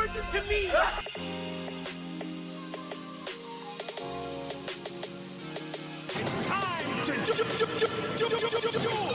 resources to me! It's time to duel!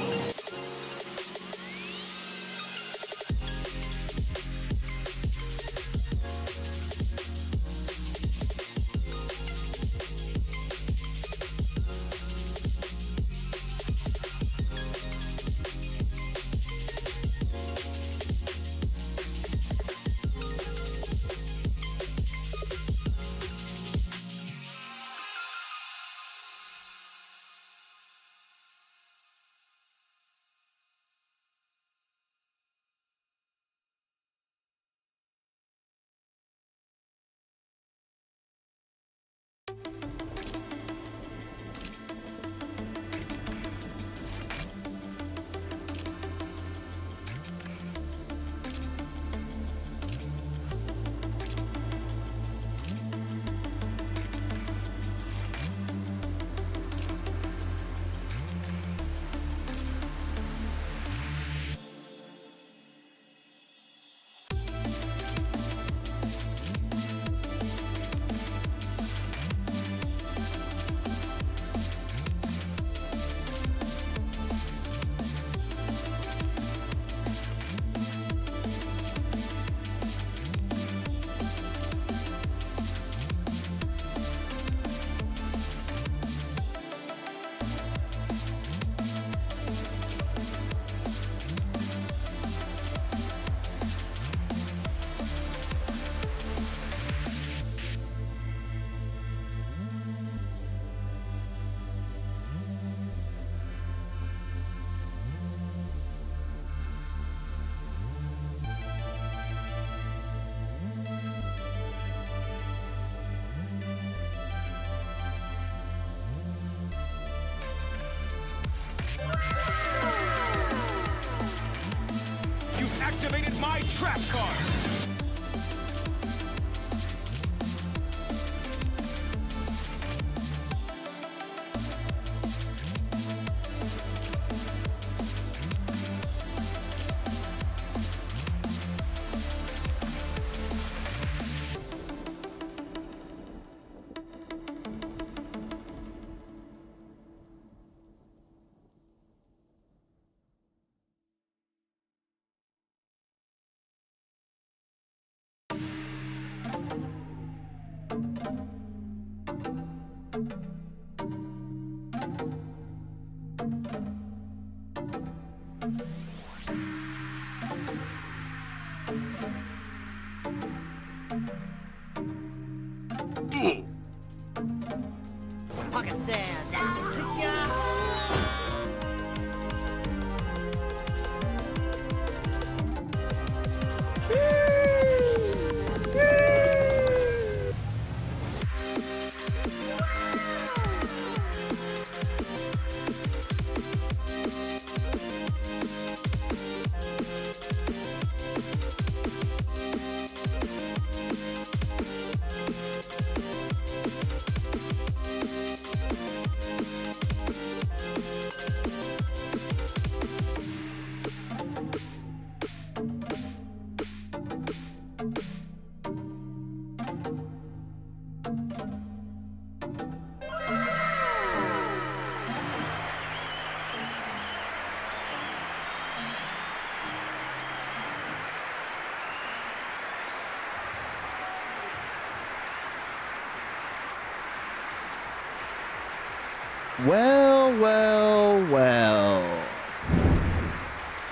You've activated my trap card! Pocket sand. Yeah. Well, well, well.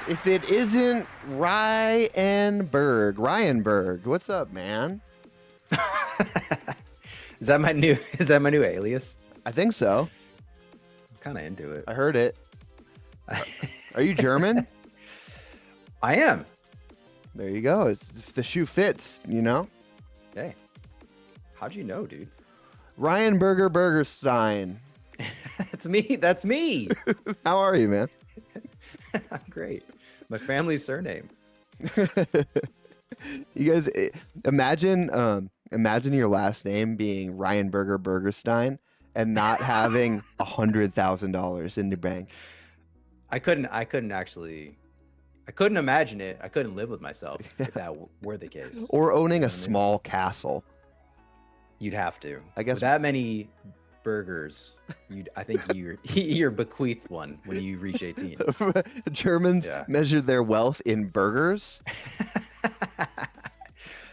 If it isn't Ryanberg, what's up, man? Is that my new alias? I think so. I'm kind of into it. I heard it. Are you German? I am. There you go. If the shoe fits, you know? Hey, how'd you know, dude? Ryanberger Burgerstein. That's me. That's me. How are you, man? I'm great. My family's surname. You guys imagine your last name being Ryanberger Burgerstein and not having $100,000 in the bank. I couldn't actually I couldn't imagine it. I couldn't live with myself if that were the case. Or owning a You know what I mean? small castle. You'd have to. I guess- With that many burgers, I think you're bequeathed one when you reach 18. Germans Yeah. measured their wealth in burgers.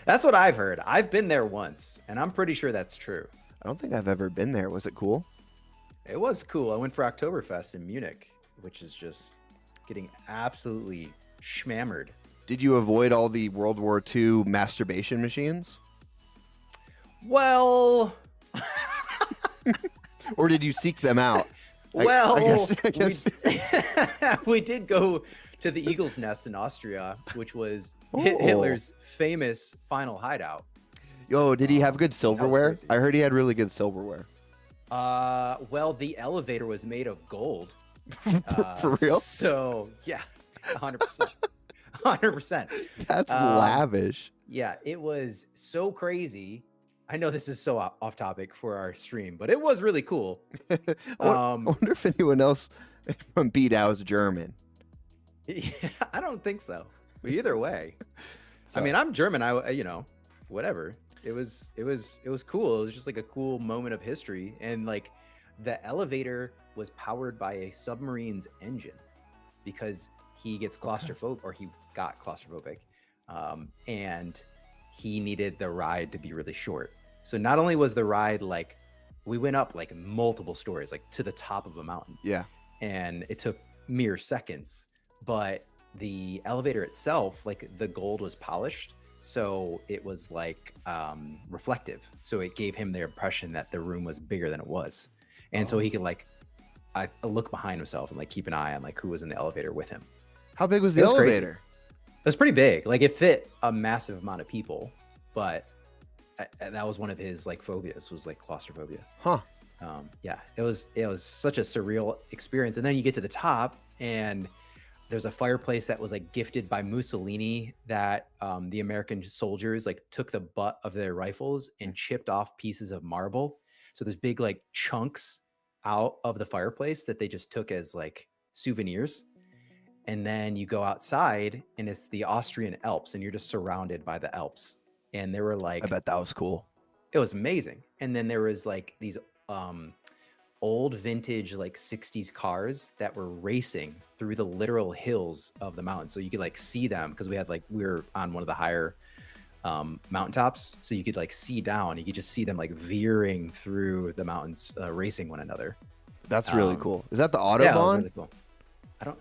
That's what I've heard. I've been there once, and I'm pretty sure that's true. I don't think I've ever been there. Was it cool? It was cool. I went for Oktoberfest in Munich, which is just getting absolutely schmammered. Did you avoid all the World War II masturbation machines? Well, Or did you seek them out? well, I guess. we did go to the Eagle's Nest in Austria, which was Oh. Hitler's famous final hideout. Yo, did he have good silverware? crazy. I heard he had really good silverware. Well, the elevator was made of gold. For real? So yeah, 100%. 100%. That's lavish. Yeah, it was so crazy. I know this is so off topic for our stream, but it was really cool. I wonder if anyone else from PDAO is German. Yeah, I don't think so. But either way, So- I mean, I'm German. Whatever. It was cool. It was just like a cool moment of history, and like the elevator was powered by a submarine's engine because he gets claustrophobic, or he got claustrophobic, and he needed the ride to be really short. So not only was the ride like, we went up like multiple stories, like to the top of a mountain, Yeah. and it took mere seconds, but the elevator itself, like the gold was polished, so it was like reflective, so it gave him the impression that the room was bigger than it was, and so he could like look behind himself and like keep an eye on like who was in the elevator with him. How big was the It was crazy. elevator? It was pretty big. Like it fit a massive amount of people, but that was one of his like phobias, was like claustrophobia. Huh. Yeah, it was such a surreal experience. And then you get to the top, and there's a fireplace that was like gifted by Mussolini, that the American soldiers like took the butt of their rifles and chipped off pieces of marble. So there's big like chunks out of the fireplace that they just took as like souvenirs. And then you go outside, and it's the Austrian Alps, and you're just surrounded by the Alps. And there were like, I bet that was cool. it was amazing. And then there was like these old vintage like 60s cars that were racing through the literal hills of the mountain. So you could like see them, because we were on one of the higher mountaintops. So you could like see down, you could just see them like veering through the mountains, racing one another. That's really cool. Is that the Yeah, it was Autobahn? really cool.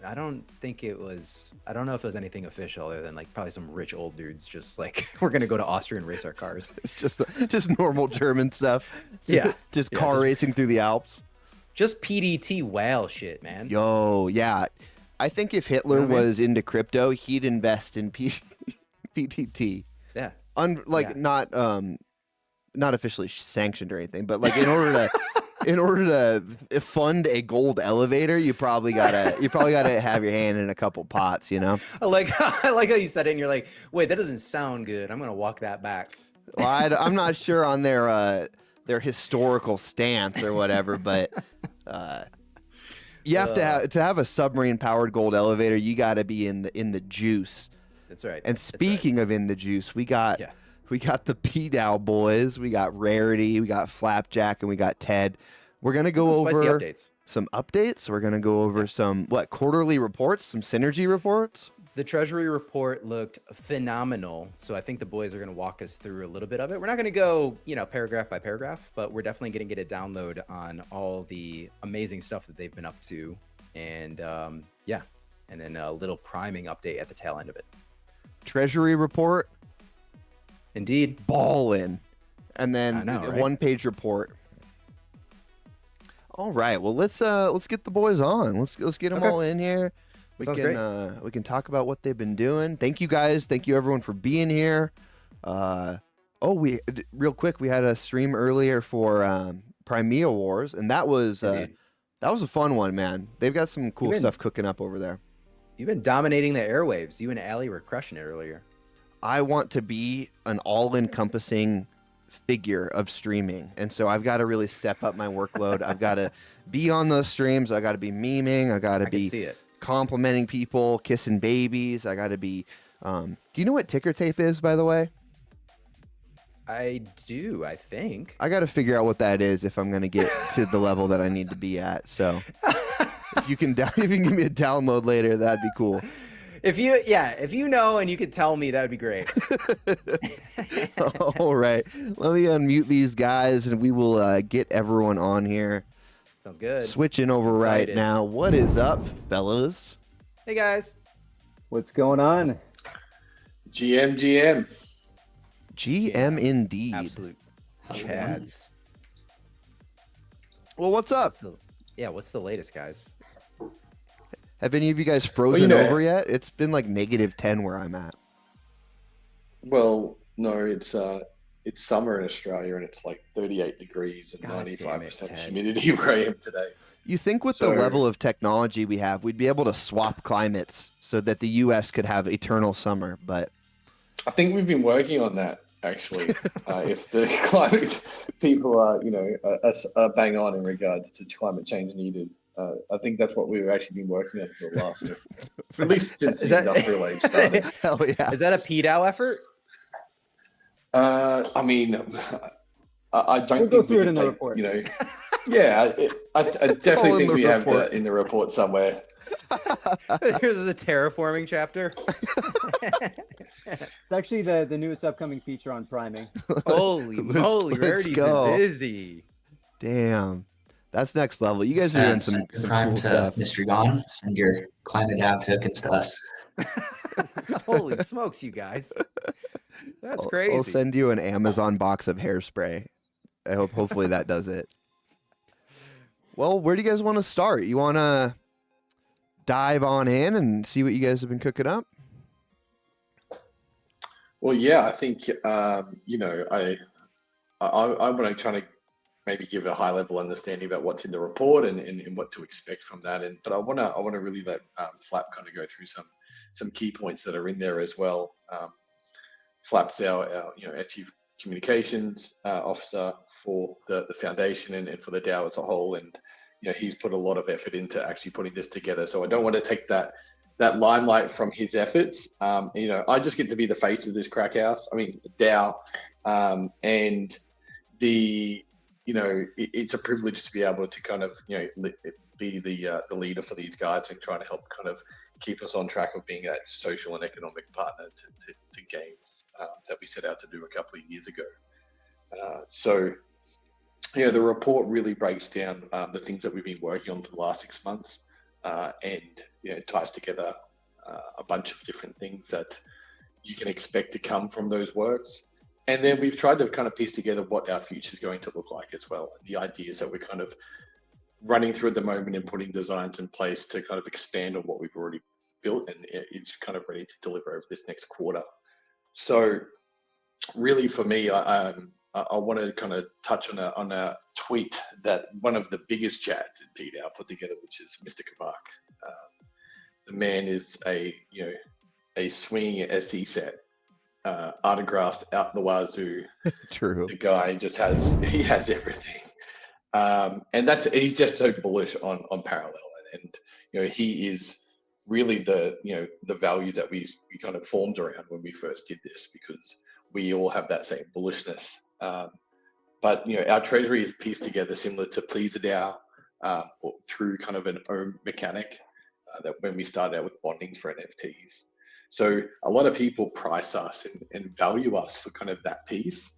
I don't think it was, I don't know if it was anything official, other than like probably some rich old dudes just like, we're gonna go to Austria and race our cars. It's just normal German stuff. Yeah. just Yeah, car just- racing through the Alps. Just PDT whale shit, man. Yo, yeah. I think if Hitler You know what I mean? was into crypto, he'd invest in PTT. Yeah. Like Yeah. not officially sanctioned or anything, but like in order to fund a gold elevator, you probably gotta have your hand in a couple pots, you know. I like how you said it, and you're like, wait, that doesn't sound good. I'm gonna walk that back. Well, I'm not sure on their historical stance or whatever, but you have to have a submarine powered gold elevator. You got to be in the juice. That's right. And That's right. speaking of in the juice, we got Yeah. the PDAO boys, we got Rarity, we got Flapjack, and we got Ted. We're gonna go Some spicy over updates. some updates. We're gonna go over some quarterly reports, some synergy reports. The Treasury report looked phenomenal, so I think the boys are going to walk us through a little bit of it. We're not going to go, paragraph by paragraph, but we're definitely going to get a download on all the amazing stuff that they've been up to, and yeah, and then a little priming update at the tail end of it. Treasury report, Indeed. ballin', and then I know, a right? one-page report. All right, well let's get the boys on. Let's get them Okay. all in here. Sounds great. We can talk about what they've been doing. Thank you guys. Thank you everyone for being here. Real quick, we had a stream earlier for Primea Wars, and that was Indeed. a fun one, man. They've got some cool You've been- stuff cooking up over there. You've been dominating the airwaves. You and Allie were crushing it earlier. I want to be an all-encompassing figure of streaming, and so I've got to really step up my workload. I've got to be on those streams. I got to be memeing. I got to I can be see it. complimenting people, kissing babies. I got to be. Do you know what ticker tape is, by the way? I do, I think. I got to figure out what that is if I'm going to get to the level that I need to be at. So if you can give me a download later, that'd be cool. If you know and you could tell me, that would be great. All right. Let me unmute these guys and we will get everyone on here. Sounds good. Switching over right now. What is up, fellas? Hey, guys. What's going on? GM. GM indeed. Absolute pads. Well, what's up? What's the latest, guys? Have any of you guys frozen over yet? It's been like -10 where I'm at. Well, no, it's summer in Australia and it's like 38 degrees and God 95% damn it, humidity where I am today. You think with the level of technology we have, we'd be able to swap climates so that the U.S. could have eternal summer, but I think we've been working on that actually. If the climate people are, are bang on in regards to climate change needed. I think that's what we've actually been working on for the last, at least since the industrial age started. Hell yeah. Is that a PDAO effort? I mean, I don't We'll go think through we it in can the take, report. yeah, I definitely in think the we have report. that in the report somewhere. Here's a terraforming chapter. It's actually the newest upcoming feature on priming. Holy moly, let's Rarity's go. been busy. Damn. That's next level. You guys are doing some prime cool to stuff. Mystery Gone. Send your climate down tokens to us. Holy smokes, you guys. That's crazy. I'll send you an Amazon box of hairspray. Hopefully that does it. Well, where do you guys want to start? You want to dive on in and see what you guys have been cooking up? Well, yeah, I think I want to try to maybe give a high level understanding about what's in the report and what to expect from that. But I want to really let Flap kind of go through some key points that are in there as well. Flap's our chief communications officer for the foundation and for the DAO as a whole, and he's put a lot of effort into actually putting this together. So I don't want to take that limelight from his efforts. I just get to be the face of this crack house. I mean, the DAO, and it's a privilege to be able to kind of be the leader for these guys and trying to help kind of keep us on track of being a social and economic partner to games that we set out to do a couple of years ago. The report really breaks down the things that we've been working on for the last 6 months, and ties together a bunch of different things that you can expect to come from those works. And then we've tried to kind of piece together what our future is going to look like as well. The ideas that we're kind of running through at the moment and putting designs in place to kind of expand on what we've already built, and it's kind of ready to deliver over this next quarter. So really for me, I want to kind of touch on a tweet that one of the biggest chats in PDAO put together, which is Mr. Kabak. The man is a swinging SE set, autographed out the wazoo. True. The guy just has everything, and he's just so bullish on Parallel, and he is really the value that we kind of formed around when we first did this, because we all have that same bullishness. But our treasury is pieced together similar to Please a DAO, through kind of an own mechanic that when we started out with bonding for NFTs. So a lot of people price us and value us for kind of that piece,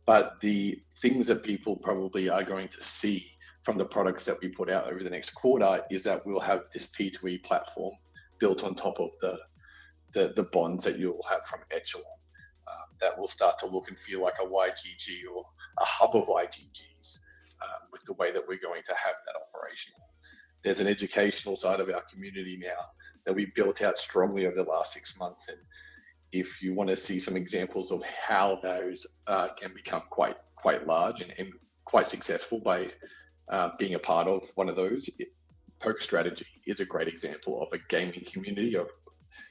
but the things that people probably are going to see from the products that we put out over the next quarter is that we'll have this P2E platform built on top of the bonds that you'll have from Echelon. That will start to look and feel like a YGG or a hub of YGGs, with the way that we're going to have that operational. There's an educational side of our community now that we built out strongly over the last 6 months. And if you want to see some examples of how those can become quite large and quite successful by being a part of one of those, Poker Strategy is a great example of a gaming community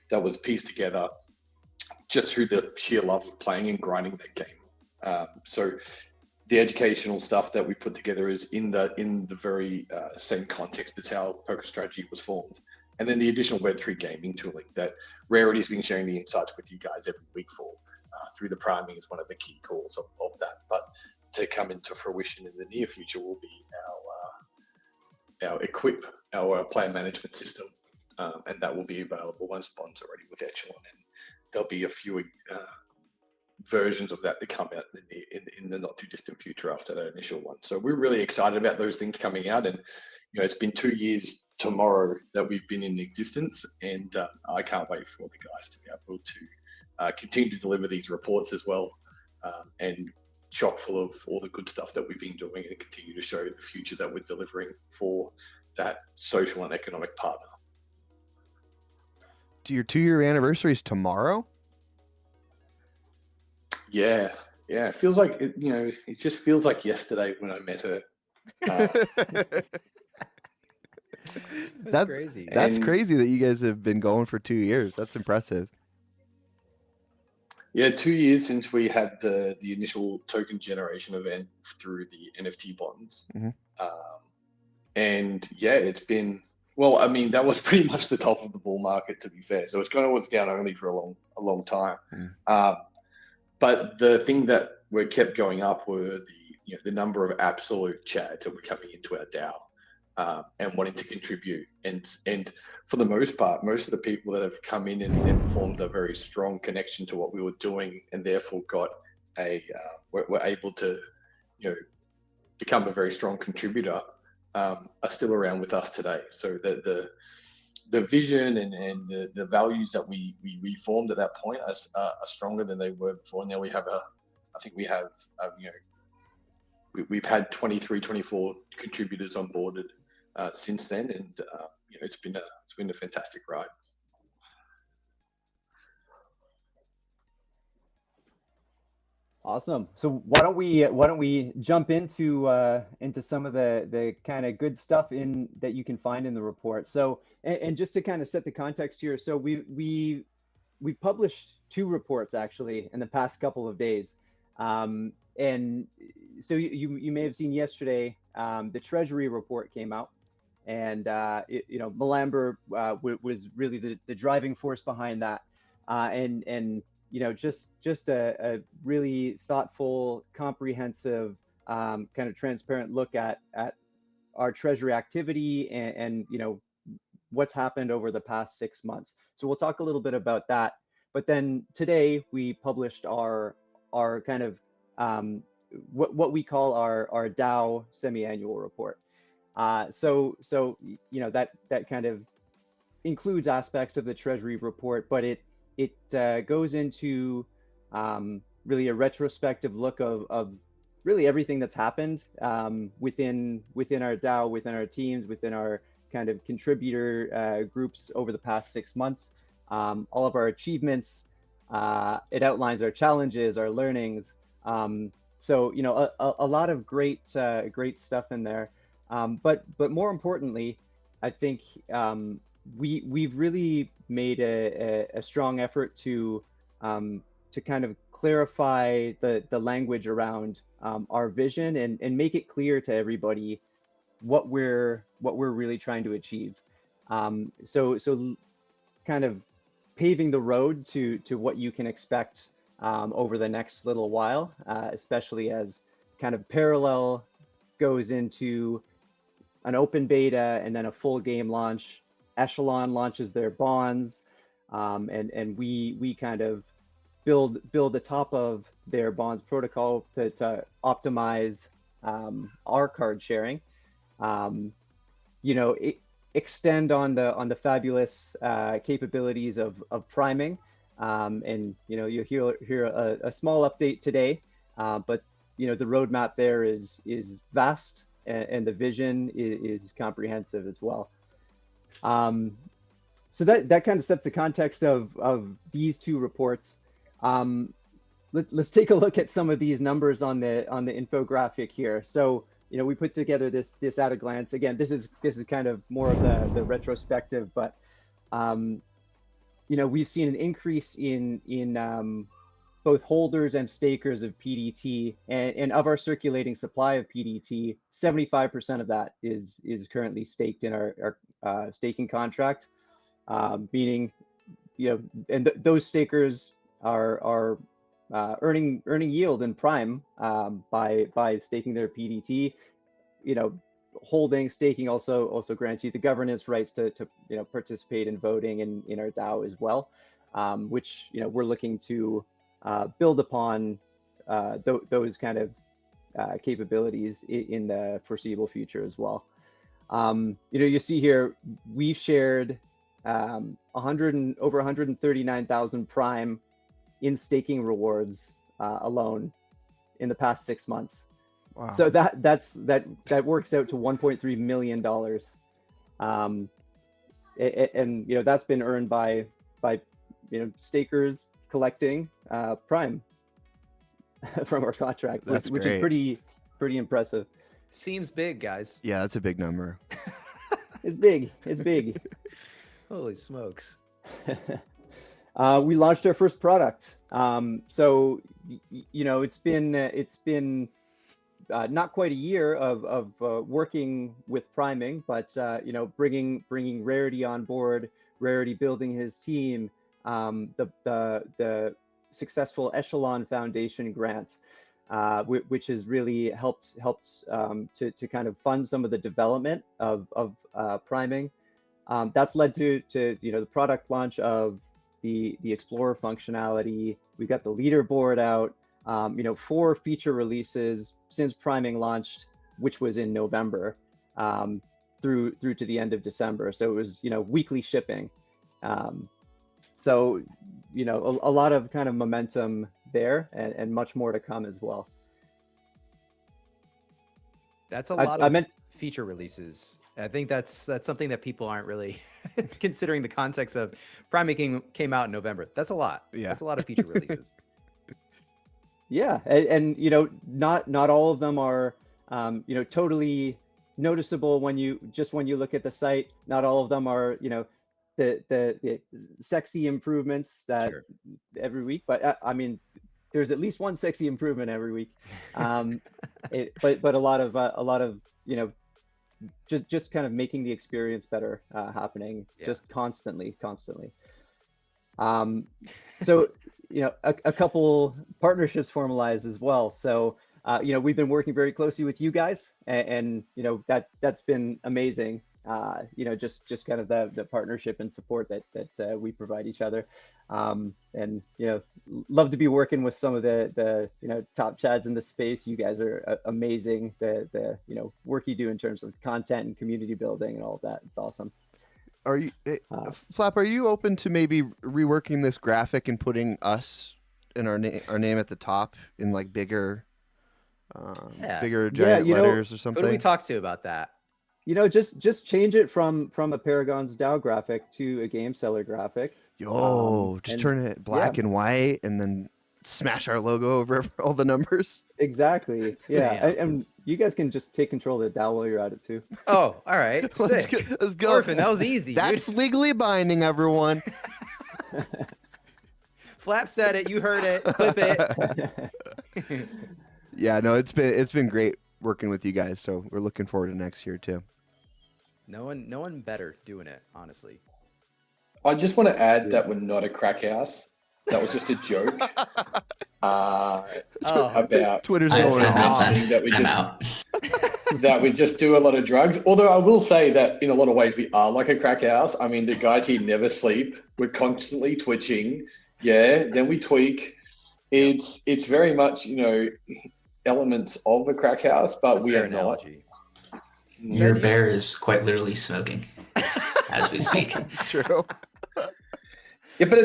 that was pieced together just through the sheer love of playing and grinding that game. So the educational stuff that we put together is in the very same context as how Poker Strategy was formed. And then the additional Web3 gaming tooling that Rarity's been sharing the insights with you guys every week for through the priming is one of the key calls of that. But to come into fruition in the near future will be our Equip, our player management system, and that will be available once Bond's already with Echelon, and there'll be a few versions of that come out in the not too distant future after that initial one. So we're really excited about those things coming out, and it's been 2 years tomorrow that we've been in existence, and I can't wait for the guys to be able to continue to deliver these reports as well, and chock full of all the good stuff that we've been doing, and continue to show the future that we're delivering for that social and economic partner. Do your 2-year anniversary is tomorrow? Yeah, it feels like it just feels like yesterday when I met her. That's crazy. That's crazy that you guys have been going for 2 years. That's impressive. Yeah, 2 years since we had the initial token generation event through the NFT bonds. Mm-hmm. And yeah, it's been, well, I mean, that was pretty much the top of the bull market, to be fair. So it's kind of what's down only for a long time. Mm. But the thing that we kept going up were the number of absolute chads that were coming into our DAO and wanting to contribute. And for the most part, most of the people that have come in and formed a very strong connection to what we were doing, and therefore got were able to become a very strong contributor, are still around with us today. So the vision and the values that we formed at that point are stronger than they were before. Now we have we've had 23, 24 contributors onboarded since then, and it's been a fantastic ride. Awesome. So why don't we jump into some of the kind of good stuff that you can find in the report. So and just to kind of set the context here, so we published 2 reports actually in the past couple of days, and so you may have seen yesterday the Treasury report came out, and Malamber was really the driving force behind that, and just a really thoughtful, comprehensive, kind of transparent look at our Treasury activity and what's happened over the past 6 months. So we'll talk a little bit about that. But then today we published our kind of what we call our DAO semi-annual report. So that kind of includes aspects of the Treasury report, but it goes into really a retrospective look of really everything that's happened within our DAO, within our teams, within our kind of contributor groups over the past 6 months, all of our achievements. It outlines our challenges, our learnings. So a lot of great stuff in there. But more importantly, I think we've really made a strong effort to kind of clarify the language around our vision and make it clear to everybody what we're really trying to achieve. So kind of paving the road to what you can expect over the next little while, especially as kind of Parallel goes into an open beta and then a full game launch. Echelon launches their bonds, and we kind of build the top of their bonds protocol to optimize our card sharing. Extend on the fabulous capabilities of priming, and you'll hear a small update today, but the roadmap there is vast, and the vision is comprehensive as well. So that kind of sets the context of these 2 reports. Let's take a look at some of these numbers on the infographic here. So we put together this at a glance. Again, this is kind of more of the retrospective, but we've seen an increase in both holders and stakers of PDT, and of our circulating supply of PDT, 75% of that is currently staked in our staking contract. meaning, and those stakers are earning yield in prime by staking their PDT. Holding staking also grants you the governance rights to participate in voting in our DAO as well, which we're looking to build upon those kind of capabilities in the foreseeable future as well. You see here we've shared over 139,000 prime in staking rewards alone in the past 6 months. Wow. So that works out to $1.3 million, and that's been earned by stakers collecting prime from our contract, That's which great. is pretty impressive. Seems big, guys. Yeah, that's a big number. It's big. It's big. Holy smokes. We launched our first product. So it's been not quite a year of working with priming, but bringing Rarity on board, Rarity building his team, the successful Echelon Foundation grant, which has really helped to kind of fund some of the development of priming. That's led to the product launch of the Explorer functionality. We've got the leaderboard out. 4 feature releases since priming launched, which was in November, through to the end of December. So it was weekly shipping. So a lot of kind of momentum there, and much more to come as well. That's a lot of feature releases. I think that's something that people aren't really considering the context of priming came out in November. That's a lot. Yeah. That's a lot of feature releases. Yeah, and not all of them are totally noticeable when you look at the site. Not all of them are the sexy improvements that Sure. every week, but I mean there's at least one sexy improvement every week. But a lot of just kind of making the experience better happening, just constantly. So a couple partnerships formalized as well. So we've been working very closely with you guys, and that's been amazing. Just kind of the partnership and support that we provide each other, and love to be working with some of the top chads in the space. You guys are amazing. The work you do in terms of content and community building and all of that, it's awesome. Are you, Flap? Are you open to maybe reworking this graphic and putting us and our name at the top in like bigger giant letters or something? Who do we talk to about that? Just change it from a Paragon's DAO graphic to a Game Seller graphic. Just turn it black and white, and then smash our logo over all the numbers. Exactly. Yeah, and you guys can just take control of the DAO while you're at it too. Oh, all right. Let's go. Orphan, that was easy. That's legally binding, everyone. Flap said it. You heard it. Clip it. Yeah, no, it's been great working with you guys. So we're looking forward to next year too. No one better doing it, honestly. I just want to add that we're not a crack house. That was just a joke. About Twitter's I'm going out. on. That we just do a lot of drugs. Although I will say that in a lot of ways we are like a crack house. I mean, the guys here never sleep. We're constantly twitching. Yeah, then we tweak. It's very much elements of a crack house, but we are not. Your bear is quite literally smoking as we speak. True. Yeah, but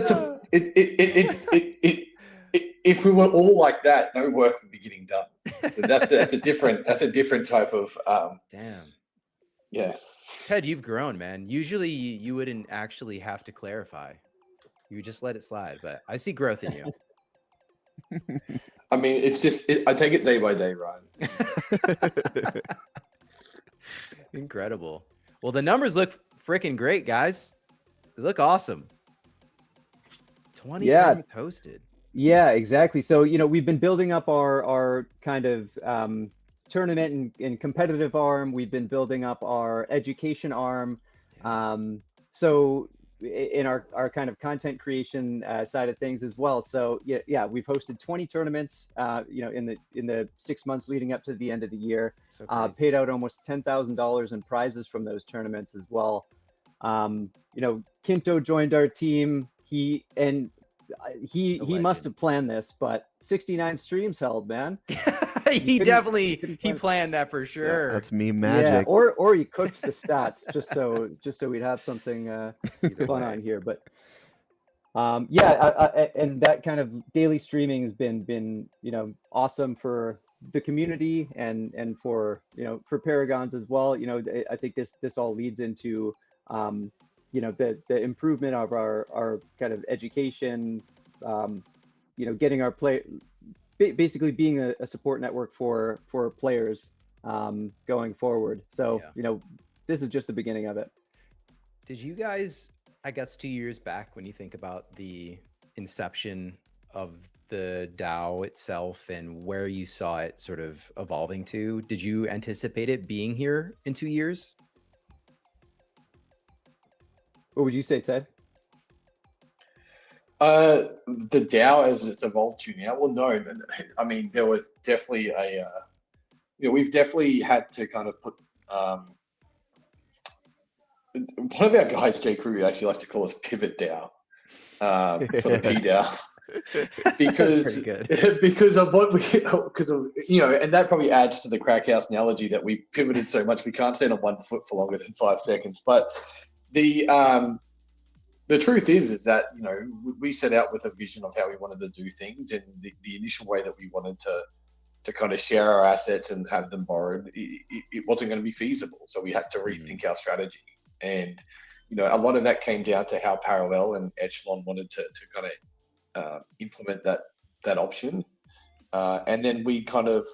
if we were all like that, no work would be getting done. So that's a different type of Damn. Yeah. Ted, you've grown, man. Usually you wouldn't actually have to clarify. You would just let it slide, but I see growth in you. I mean, it's just I take it day by day, Ryan. Incredible. Well, the numbers look freaking great, guys. They look awesome. 20 times hosted. Yeah, exactly. So, we've been building up our kind of tournament and competitive arm. We've been building up our education arm. So, in our kind of content creation side of things as well. So yeah, we've hosted 20 tournaments, in the 6 months leading up to the end of the year. So crazy. Paid out almost $10,000 in prizes from those tournaments as well. Kinto joined our team. He must have planned this, but 69 streams held, man. he couldn't- definitely couldn't planned that for sure. Yeah, that's meme Yeah, magic. or he cooked the stats just so we'd have something Either fun way. on here. But and that kind of daily streaming has been awesome for the community and for for Paragons as well. I think this all leads into the improvement of our kind of education, getting our basically being a support network for players going forward. So this is just the beginning of it. Did you guys, I guess 2 years back, when you think about the inception of the DAO itself and where you saw it sort of evolving to, did you anticipate it being here in 2 years? What would you say, Ted? The DAO as it's evolved to now, well, no, I mean, there was definitely we've definitely had to kind of put, one of our guys, Jay Crew, actually likes to call us pivot DAO, for the PDAO. Because That's pretty good. because of and that probably adds to the crack house analogy that we pivoted so much we can't stand on 1 foot for longer than 5 seconds. But the truth is that we set out with a vision of how we wanted to do things, and the initial way that we wanted to kind of share our assets and have them borrowed, it wasn't going to be feasible. So we had to rethink our strategy, and a lot of that came down to how Parallel and Echelon wanted to kind of implement that option, and then we kind of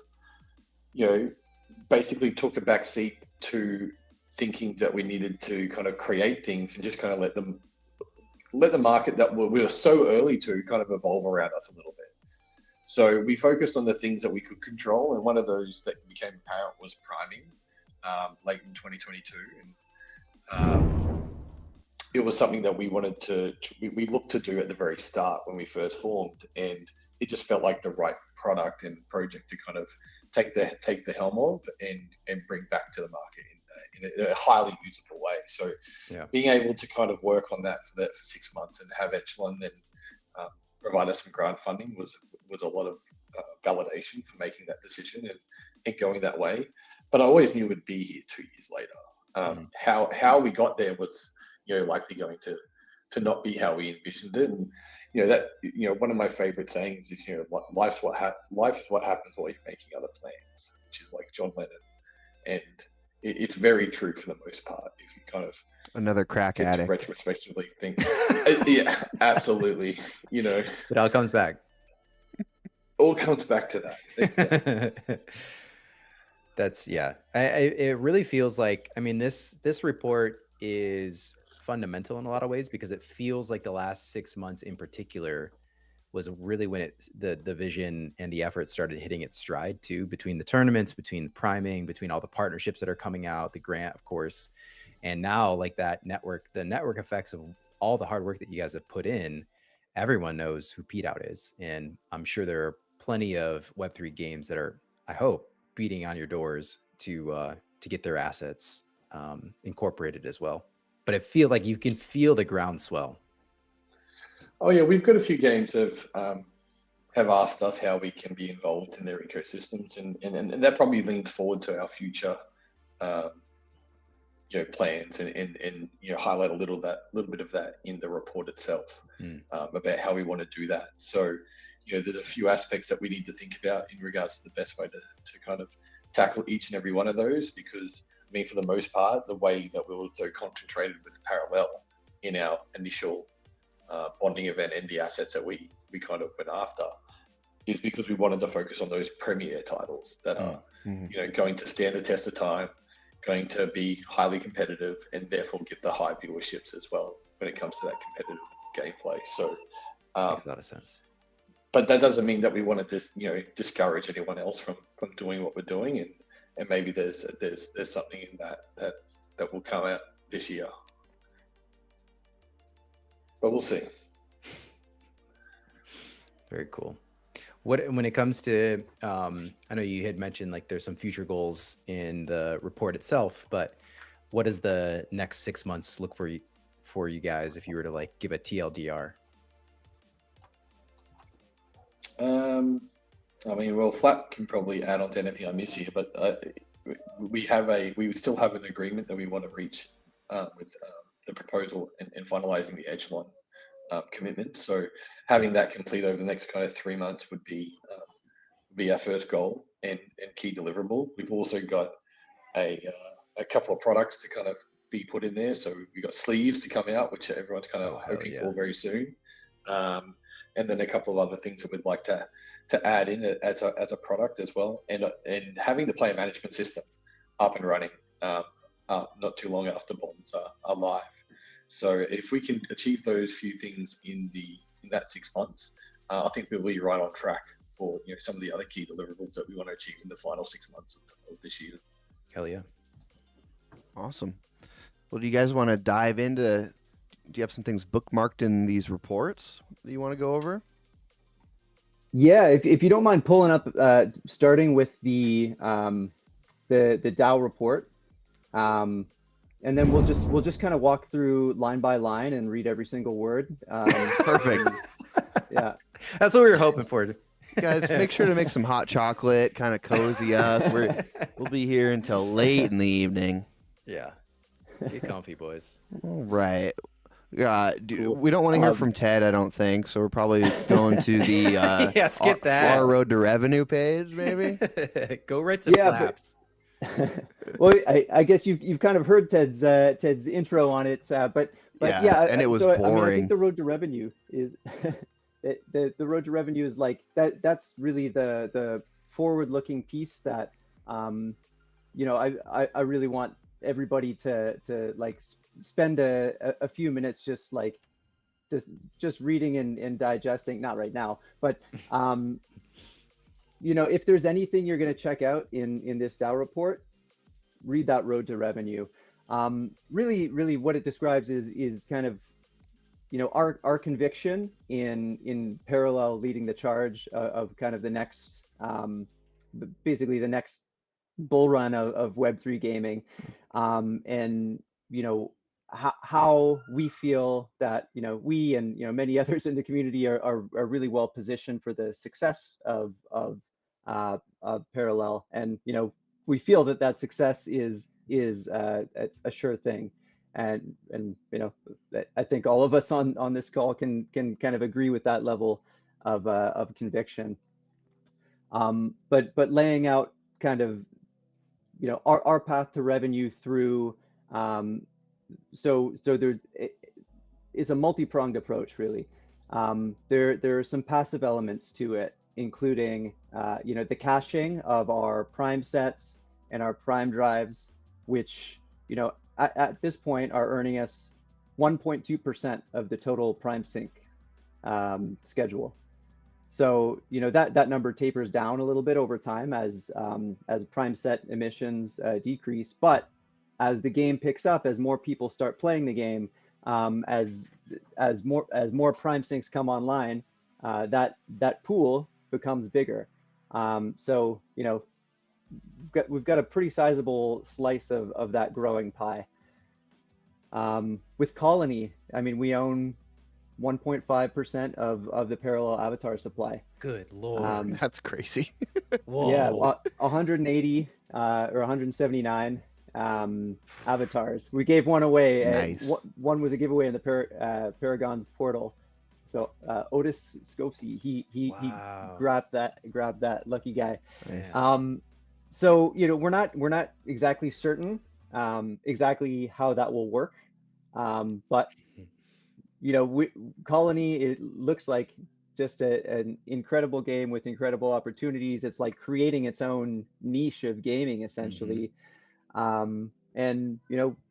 basically took a back seat to thinking that we needed to kind of create things and just kind of let the market that we were so early to kind of evolve around us a little bit. So we focused on the things that we could control, and one of those that became apparent was priming late in 2022, and it was something that we wanted we looked to do at the very start when we first formed, and it just felt like the right product and project to kind of take the helm of and bring back to the market in a highly usable way. So being able to kind of work on that for 6 months and have Echelon then provide us some grant funding was a lot of validation for making that decision and going that way. But I always knew it would be here 2 years later. How we got there was likely going to not be how we envisioned it. And one of my favorite sayings is life's what happens while you're making other plans, which is like John Lennon, and it's very true for the most part. If you kind of Another crack addict. retrospectively think, yeah, absolutely. It all comes back. All comes back to that. Exactly. That's it really feels like, I mean, this report is fundamental in a lot of ways, because it feels like the last 6 months in particular was really when the vision and the effort started hitting its stride too, between the tournaments, between the priming, between all the partnerships that are coming out, the grant, of course. And now like the network effects of all the hard work that you guys have put in, everyone knows who PDAO is. And I'm sure there are plenty of Web3 games that are, I hope, beating on your doors to get their assets incorporated as well. But I feel like you can feel the groundswell. Oh yeah, we've got a few games that have asked us how we can be involved in their ecosystems, and that probably leans forward to our future plans and highlight a little bit of that in the report itself, about how we want to do that. So there's a few aspects that we need to think about in regards to the best way to kind of tackle each and every one of those, because I mean, for the most part, the way that we were so concentrated with Parallel in our initial bonding event and the assets that we kind of went after is because we wanted to focus on those premier titles that are going to stand the test of time, going to be highly competitive, and therefore get the high viewerships as well when it comes to that competitive gameplay. So makes a lot of sense. But that doesn't mean that we want to discourage anyone else from doing what we're doing, and maybe there's something in that will come out this year. but we'll see. Very cool. When it comes to, I know you had mentioned like there's some future goals in the report itself, but what does the next 6 months look for you guys if you were to like give a TLDR? I mean, well, Flap can probably add on to anything I miss here, but we still have an agreement that we want to reach with the proposal and finalizing the echelon commitment. So having that complete over the next kind of 3 months would be our first goal and key deliverable. We've also got a couple of products to kind of be put in there. So we've got sleeves to come out, which everyone's kind of hoping for very soon. And then a couple of other things that we'd like to add in as a product as well. And having the player management system up and running not too long after bonds are live. So if we can achieve those few things in that 6 months, I think we'll be right on track for some of the other key deliverables that we want to achieve in the final 6 months of this year. Hell yeah. Awesome. Well, do you guys want to dive into, do you have some things bookmarked in these reports that you want to go over? Yeah, if you don't mind pulling up, starting with the DAO report, and then we'll just kind of walk through line by line and read every single word. Perfect. Yeah, that's what we were hoping for. Guys, make sure to make some hot chocolate, kind of cozy up. We'll be here until late in the evening. Yeah, get comfy, boys. All right. We don't want to hear from Ted, I don't think. So we're probably going to the yeah, skip that. Our Road to Revenue page, maybe. Go write some flaps. Well, I guess you've kind of heard Ted's intro on it, but yeah, and it was so, boring. I mean, I think the Road to Revenue is the Road to Revenue is like that's really the forward-looking piece that I really want everybody to like spend a few minutes just reading and digesting, not right now, but if there's anything you're going to check out in this DAO report, read that Road to Revenue. Really what it describes is kind of our conviction in parallel leading the charge of kind of the next basically the next bull run of Web3 gaming, and how we feel that we and many others in the community are really well positioned for the success of Parallel, and we feel that success is a sure thing, and I think all of us on this call can kind of agree with that level of conviction. But laying out kind of our path to revenue through so there it's a multi-pronged approach, really. There are some passive elements to it, including the caching of our prime sets and our prime drives, which at this point are earning us 1.2% of the total prime sync schedule. So that number tapers down a little bit over time as prime set emissions decrease, but as the game picks up, as more people start playing the game, as more prime syncs come online, that pool becomes bigger. So we've got a pretty sizable slice of that growing pie. With Colony, I mean, we own 1.5% of the Parallel avatar supply. Good Lord. That's crazy. Whoa. Yeah, 180 or 179 avatars. We gave one away. Nice. One was a giveaway in the Paragon's portal. So Otis Scopesy, he grabbed that lucky guy. Nice. So we're not exactly certain exactly how that will work, but Colony, it looks like just an incredible game with incredible opportunities. It's like creating its own niche of gaming, essentially. And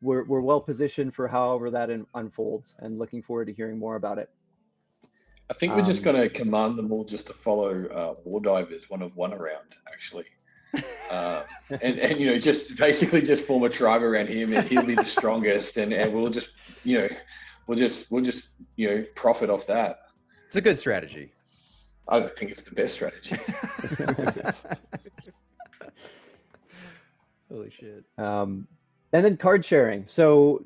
we're well positioned for however that unfolds, and looking forward to hearing more about it. I think we're just going to command them all just to follow Wardive as one of one around, actually. And just basically just form a tribe around him, and he'll be the strongest, and we'll just we'll just profit off that. It's a good strategy. I think it's the best strategy. Holy shit. And then card sharing. So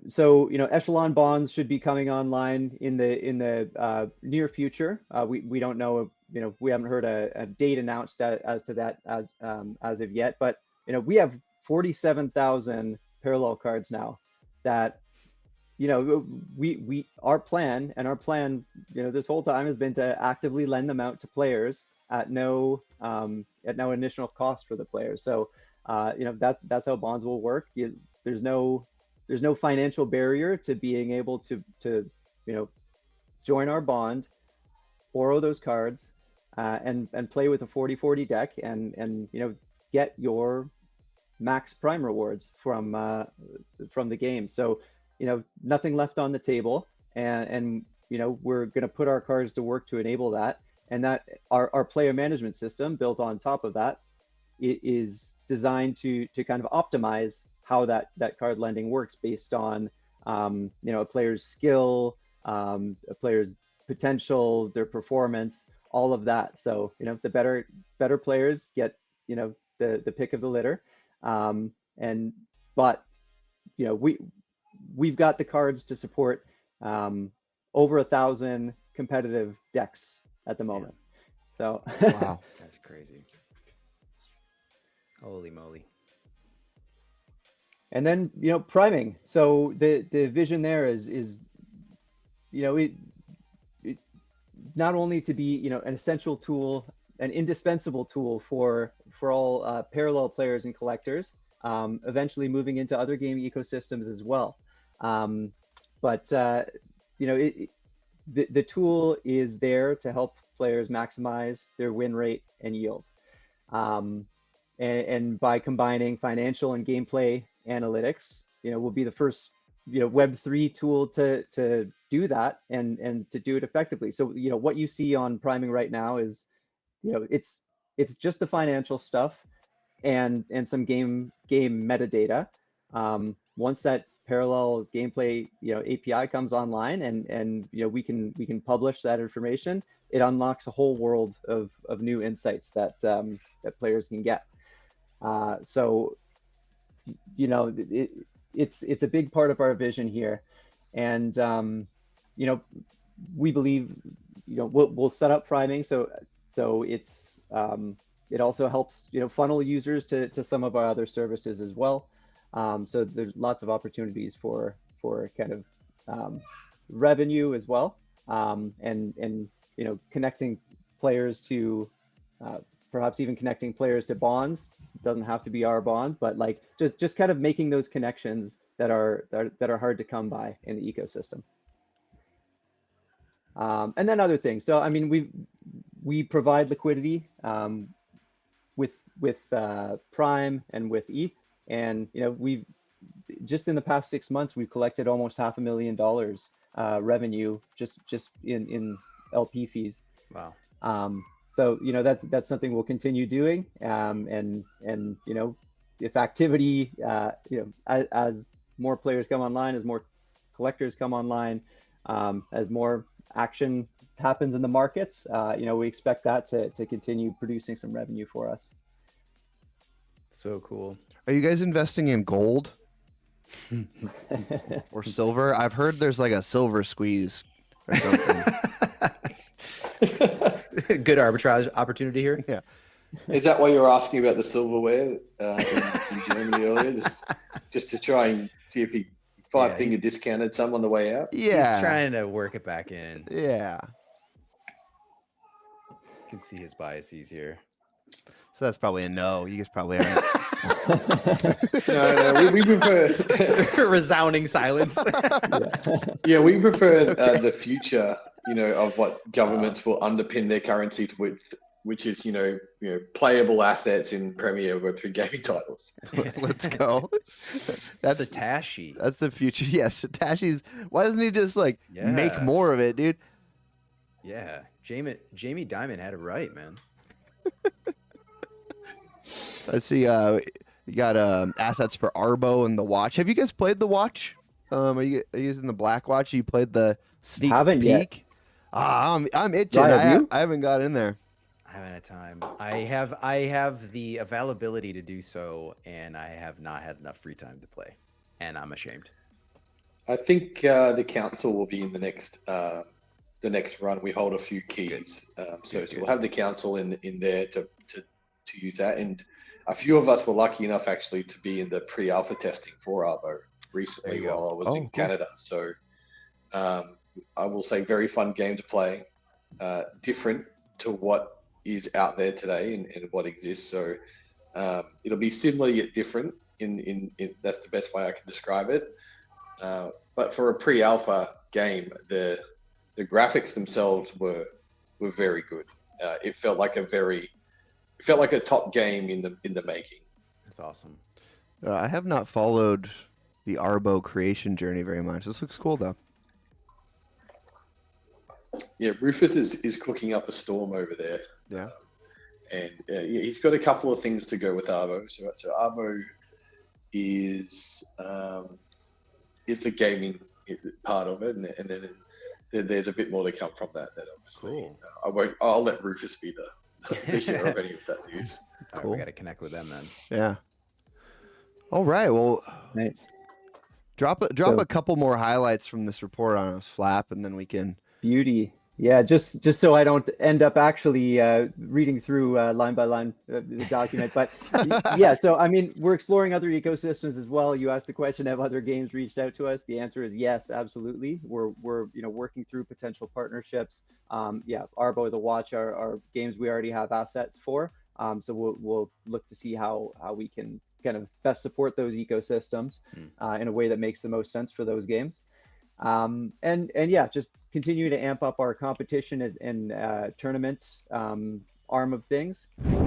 Echelon bonds should be coming online in the near future. We don't know, we haven't heard a date announced as to that as of yet, but we have 47,000 parallel cards now that our plan this whole time has been to actively lend them out to players at no initial cost for the players. So that's how bonds will work. There's no financial barrier to being able to join our bond, borrow those cards, and play with a 40/40 deck and get your max prime rewards from the game. So nothing left on the table, and we're going to put our cards to work to enable that, and that our player management system built on top of that is designed to kind of optimize how that card lending works based on a player's skill, a player's potential, their performance, all of that. So the better players get the pick of the litter, but we've got the cards to support over 1,000 competitive decks at the moment. So Wow. That's crazy. Holy moly. And then priming. So the vision there is it not only to be an essential tool, an indispensable tool for all parallel players and collectors, eventually moving into other game ecosystems as well. But the tool is there to help players maximize their win rate and yield. And by combining financial and gameplay analytics, will be the first Web3 tool to do that and to do it effectively. So what you see on priming right now is it's just the financial stuff and some game metadata. Once that parallel gameplay API comes online and we can publish that information, it unlocks a whole world of new insights that players can get. So it's a big part of our vision here, and we believe we'll set up priming so it's it also helps funnel users to some of our other services as well. So there's lots of opportunities for kind of revenue as well, and connecting players to perhaps even connecting players to bonds. It doesn't have to be our bond, but like just kind of making those connections that are hard to come by in the ecosystem. And then other things. So I mean, we provide liquidity with Prime and with ETH, and we've just in the past 6 months we've collected almost $500,000 revenue just in LP fees. Wow. So that's something we'll continue doing, and if activity as more players come online, as more collectors come online, as more action happens in the markets, we expect that to continue producing some revenue for us. So cool. Are you guys investing in gold or silver? I've heard there's like a silver squeeze or something. Good arbitrage opportunity here. Yeah. Is that why you're asking about the silverware in Germany earlier? Just to try and see if he finger discounted some on the way out? Yeah. He's trying to work it back in. Yeah. You can see his biases here. So that's probably a no. You guys probably aren't. No, we prefer resounding silence. Yeah, we prefer the future, of what governments will underpin their currencies with, which is, playable assets in Premier Web3 gaming titles. Let's go. That's Satoshi. That's the future. Yes, Satoshi's. Why doesn't he just make Yeah. more of it, dude? Yeah, Jamie Dimon had it right, man. Let's see. You got assets for Arbo and the Watch. Have you guys played the Watch? Are you using the Black Watch? You played the sneak Haven't yet. peek? I'm itching. Ryan, have you? I haven't got in there. I haven't had time. I have the availability to do so, and I have not had enough free time to play, and I'm ashamed. I think the council will be in the next run. We hold a few keys, so we'll have the council in there to use that. And a few of us were lucky enough actually to be in the pre-alpha testing for Arbo recently while I was in Canada. So I will say very fun game to play, different to what is out there today and what exists. So it'll be similar yet different. In that's the best way I can describe it. But for a pre-alpha game, the graphics themselves were very good. It felt like a top game in the making. That's awesome. I have not followed the Arbo creation journey very much. This looks cool though. Yeah, Rufus is cooking up a storm over there. Yeah. And he's got a couple of things to go with Arbo. So Arbo is it's a gaming part of it, and then there's a bit more to come from that. That obviously, Cool. I'll let Rufus be the hero of any of that news. All right, Cool. we got to connect with them then. Yeah. All right. Well, Nice. drop So- a couple more highlights from this report on us, Flap, and then we can. Beauty. Yeah, just so I don't end up actually reading through line by line the document. But yeah, so I mean, we're exploring other ecosystems as well. You asked the question, have other games reached out to us? The answer is yes, absolutely. We're working through potential partnerships. Yeah, Arbo, the Watch are games we already have assets for. So we'll look to see how we can kind of best support those ecosystems in a way that makes the most sense for those games. And yeah, just continue to amp up our competition and tournament arm of things.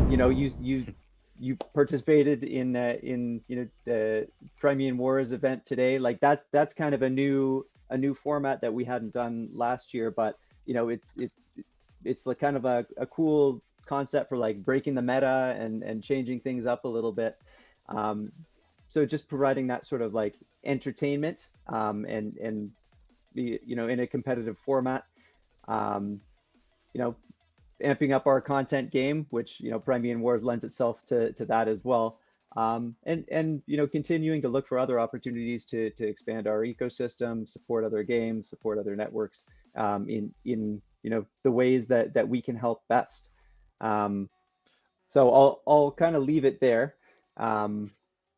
You know, you participated in the Crimean Wars event today. Like that's kind of a new format that we hadn't done last year, but you know, it's like kind of a cool concept for like breaking the meta and changing things up a little bit. So just providing that sort of like entertainment and in a competitive format, amping up our content game, which Crimean Wars lends itself to that as well, and continuing to look for other opportunities to expand our ecosystem, support other games, support other networks in the ways that we can help best. So I'll kind of leave it there.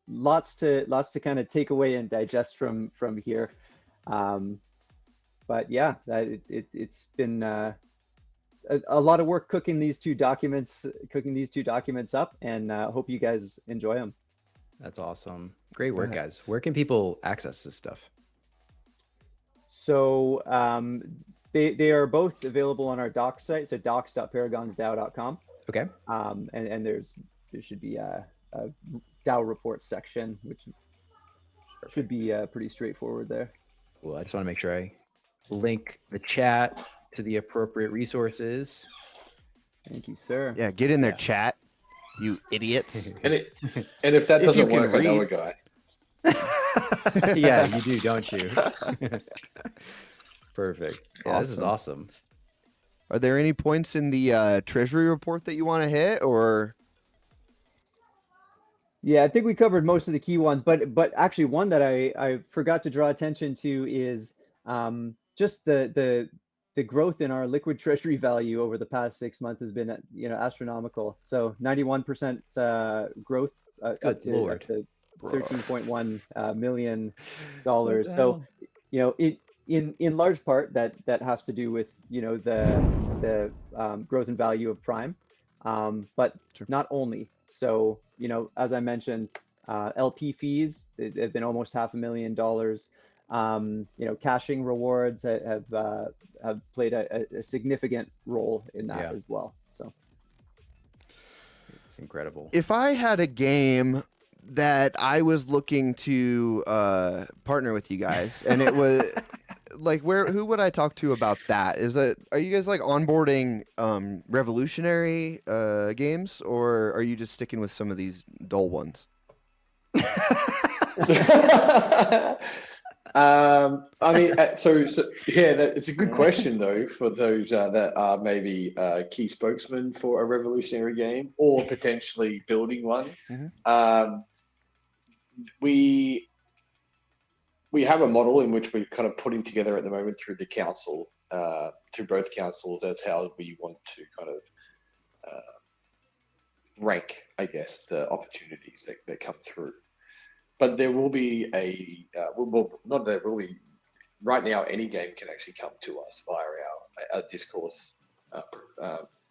Lots to kind of take away and digest from here. But yeah, it's been a lot of work cooking these two documents up, and hope you guys enjoy them. That's awesome. Great work, guys. Where can people access this stuff? So they are both available on our docs site, so docs.paragonsdao.com. Okay. And there should be a DAO reports section, which should be pretty straightforward there. Well, I just want to make sure I link the chat to the appropriate resources. Thank you, sir. Yeah, get in there, chat. You idiots. And if that If you doesn't can work, I know a read. guy. Yeah, you do, don't you? Perfect. Yeah, this is Awesome. awesome. Are there any points in the treasury report that you want to hit, or? Yeah, I think we covered most of the key ones, but actually one that I forgot to draw attention to is just the growth in our liquid treasury value over the past 6 months has been astronomical. So 91% growth up Good to Lord. $13.1 million. So in large part that has to do with the growth in value of Prime, but not only. So as I mentioned, LP fees have been almost $500,000. Caching rewards have played a significant role in that as well. So it's incredible. If I had a game that I was looking to partner with you guys, and it was like, who would I talk to about that? Are you guys like onboarding revolutionary games, or are you just sticking with some of these dull ones? I mean, yeah, it's a good question though for those that are maybe key spokesmen for a revolutionary game or potentially building one. Mhm. We have a model in which we're kind of putting together at the moment through the council, through both councils, as how we want to kind of rank, I guess, the opportunities that come through. But there will be not there will be. Right now, any game can actually come to us via our discourse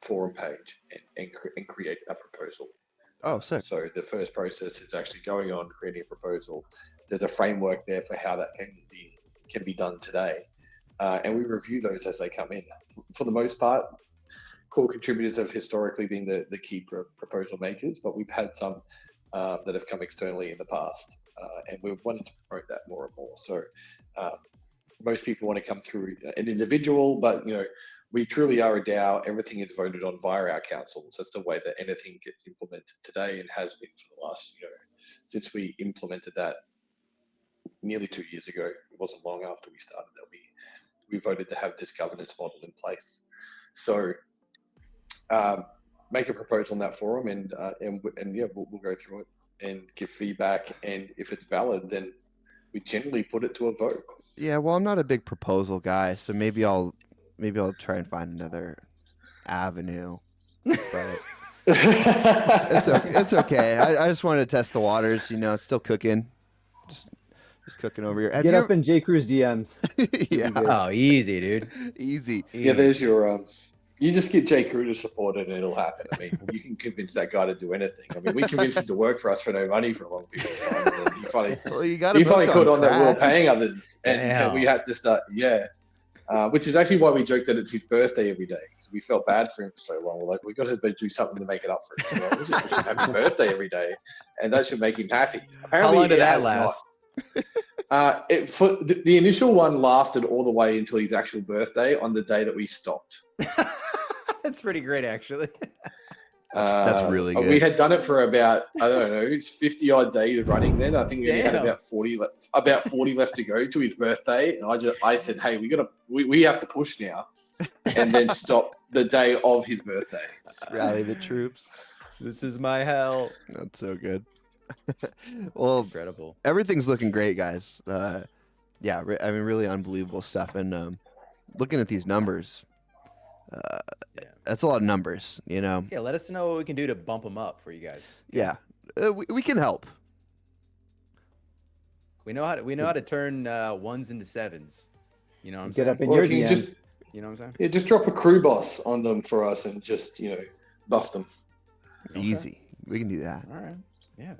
forum page and create a proposal. Oh, sick. So the first process is actually going on, creating a proposal. There's a framework there for how that can be done today, and we review those as they come in. For the most part, core contributors have historically been the key proposal makers, but we've had some that have come externally in the past, and we're wanting to promote that more and more. So most people want to come through an individual, but we truly are a DAO. Everything is voted on via our councils. That's the way that anything gets implemented today and has been for the last, since we implemented that nearly 2 years ago. It wasn't long after we started that we voted to have this governance model in place. So make a proposal in that forum, and yeah, we'll go through it and give feedback. And if it's valid, then we generally put it to a vote. Yeah, well, I'm not a big proposal guy, so maybe I'll try and find another avenue. But it's okay. I just wanted to test the waters. It's still cooking. Just cooking over here. Get up in J. Crew's DMs. Yeah. Oh, easy, dude. Easy. Yeah, there's your you just get J. Crew to support it and it'll happen. I mean, you can convince that guy to do anything. I mean, we convinced him to work for us for no money for a long period of time. And then he finally caught on that we were paying others, and we had to start. Yeah, which is actually why we joked that it's his birthday every day. We felt bad for him for so long. We're like, we got to do something to make it up for him. So we just wish him happy birthday every day, and that should make him happy. Apparently, how long did that last? The initial one lasted all the way until his actual birthday on the day that we stopped. That's pretty great, actually. That's really good. We had done it for about, I don't know, it's 50 odd days running then. I think we only had about 40 left to go to his birthday. And I said, hey, we have to push now, and then stop the day of his birthday. Rally the troops. This is my hell. That's so good. Well, Incredible. Everything's looking great, guys. Yeah, I mean, really unbelievable stuff. And looking at these numbers, that's a lot of numbers, Yeah, let us know what we can do to bump them up for you guys. Yeah, we can help. We know how to turn ones into sevens. You know what I'm Get saying? up in Or your if you DMs. just, You know what I'm saying? yeah, just drop a crew boss on them for us and just, buff them. Easy. We can do that. All right. Yeah.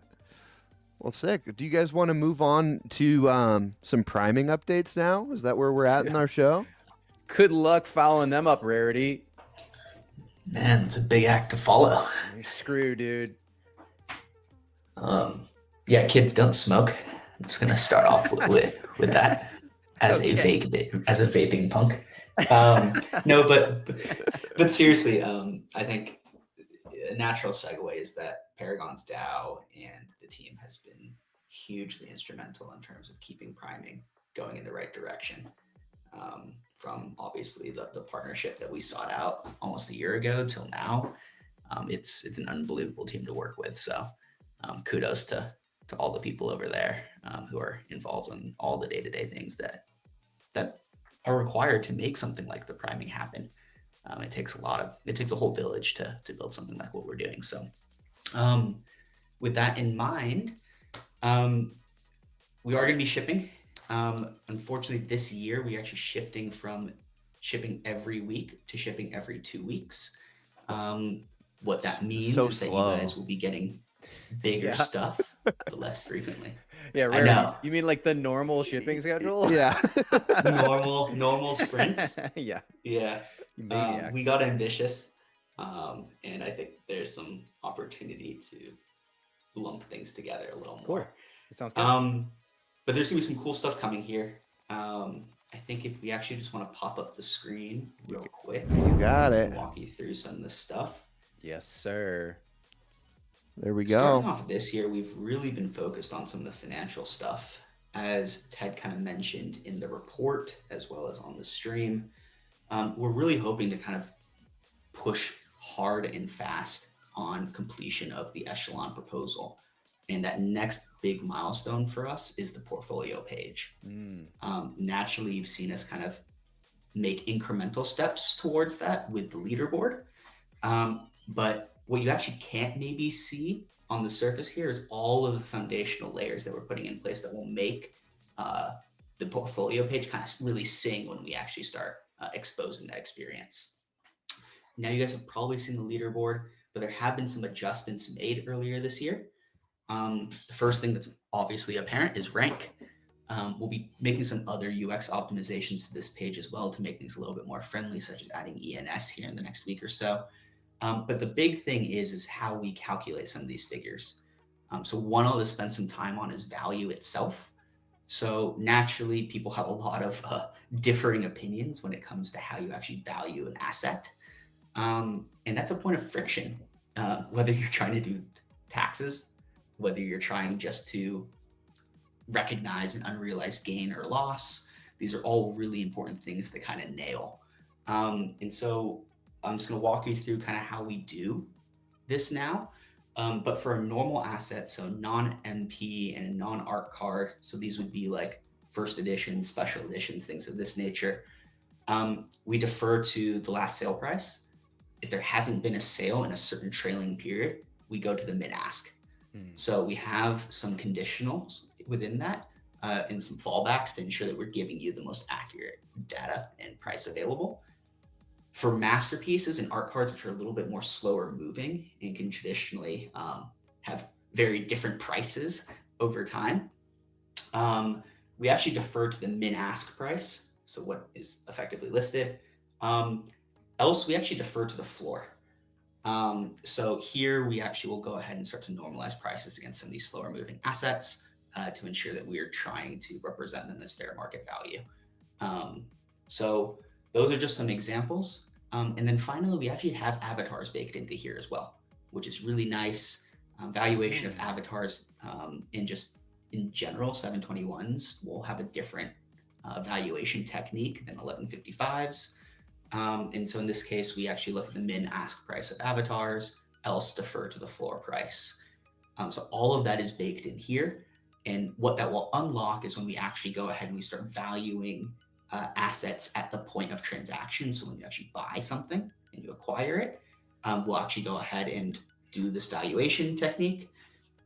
Well, sick. Do you guys want to move on to some priming updates now? Is that where we're at in our show? Good luck following them up, Rarity. Man, it's a big act to follow. You're screwed, dude. Yeah, kids don't smoke. I'm just gonna start off with that as a vaping punk. No, but seriously, I think a natural segue is that Paragon's DAO and the team has been hugely instrumental in terms of keeping priming going in the right direction. From obviously the partnership that we sought out almost a year ago till now, it's an unbelievable team to work with. So kudos to all the people over there who are involved in all the day-to-day things that are required to make something like the priming happen. It takes a whole village to build something like what we're doing. So with that in mind, we are going to be shipping. Unfortunately, this year we're actually shifting from shipping every week to shipping every 2 weeks. What that means is that you guys will be getting bigger stuff, but less frequently. Yeah, I know. You mean like the normal shipping schedule? Yeah. normal sprints. Yeah. Yeah. You maniacs. We got ambitious, and I think there's some opportunity to lump things together a little more. It sounds good. But there's gonna be some cool stuff coming here. I think if we actually just want to pop up the screen real quick, You got it. walk you through some of this stuff. Yes, sir. There we Starting go. off this year, we've really been focused on some of the financial stuff. as Ted kind of mentioned in the report, as well as on the stream, we're really hoping to kind of push hard and fast on completion of the echelon proposal. And that next big milestone for us is the portfolio page. Naturally, you've seen us kind of make incremental steps towards that with the leaderboard. But what you actually can't maybe see on the surface here is all of the foundational layers that we're putting in place that will make the portfolio page kind of really sing when we actually start exposing that experience. Now, you guys have probably seen the leaderboard, but there have been some adjustments made earlier this year. The first thing that's obviously apparent is rank. We'll be making some other UX optimizations to this page as well to make things a little bit more friendly, such as adding ENS here in the next week or so. But the big thing is how we calculate some of these figures. So one I'll just spend some time on is value itself. So naturally, people have a lot of differing opinions when it comes to how you actually value an asset. And that's a point of friction, whether you're trying to do taxes, whether you're trying just to recognize an unrealized gain or loss. These are all really important things to kind of nail. And so I'm just going to walk you through kind of how we do this now. But for a normal asset, so non-MP and a non-art card, so these would be like first editions, special editions, things of this nature, we defer to the last sale price. If there hasn't been a sale in a certain trailing period, we go to the min-ask. So we have some conditionals within that and some fallbacks to ensure that we're giving you the most accurate data and price available. For masterpieces and art cards, which are a little bit more slower moving and can traditionally have very different prices over time, we actually defer to the min-ask price, so what is effectively listed. Else, we actually defer to the floor. So here we actually will go ahead and start to normalize prices against some of these slower moving assets to ensure that we are trying to represent them as fair market value. So those are just some examples. And then finally, we actually have avatars baked into here as well, which is really nice. Valuation of avatars in general, 721s will have a different valuation technique than 1155s. And so in this case, we actually look at the min-ask price of avatars, else defer to the floor price. So all of that is baked in here. And what that will unlock is when we actually go ahead and we start valuing assets at the point of transaction. So when you actually buy something and you acquire it, we'll actually go ahead and do this valuation technique.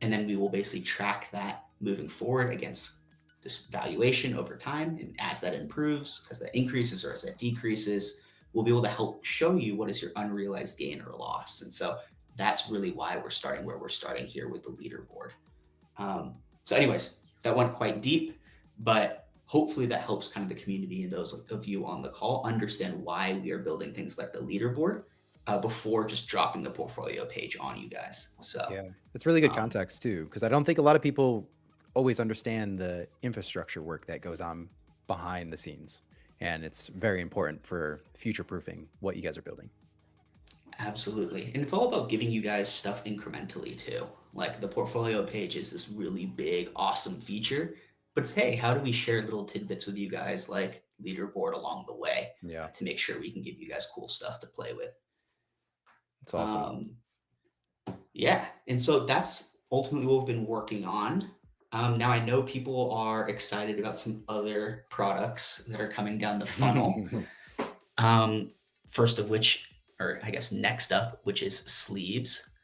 And then we will basically track that moving forward against this valuation over time. And as that improves, as that increases or as that decreases, we'll be able to help show you what is your unrealized gain or loss. And so that's really why we're starting where we're starting here with the leaderboard. So anyways, that went quite deep, but hopefully that helps kind of the community and those of you on the call understand why we are building things like the leaderboard before just dropping the portfolio page on you guys. So yeah, it's really good context too, because I don't think a lot of people always understand the infrastructure work that goes on behind the scenes. And it's very important for future-proofing what you guys are building. Absolutely. And it's all about giving you guys stuff incrementally too. Like the portfolio page is this really big, awesome feature, but it's, hey, how do we share little tidbits with you guys like leaderboard along the way to make sure we can give you guys cool stuff to play with. It's awesome. Yeah. And so that's ultimately what we've been working on. Now I know people are excited about some other products that are coming down the funnel. First of which, or I guess next up, which is sleeves.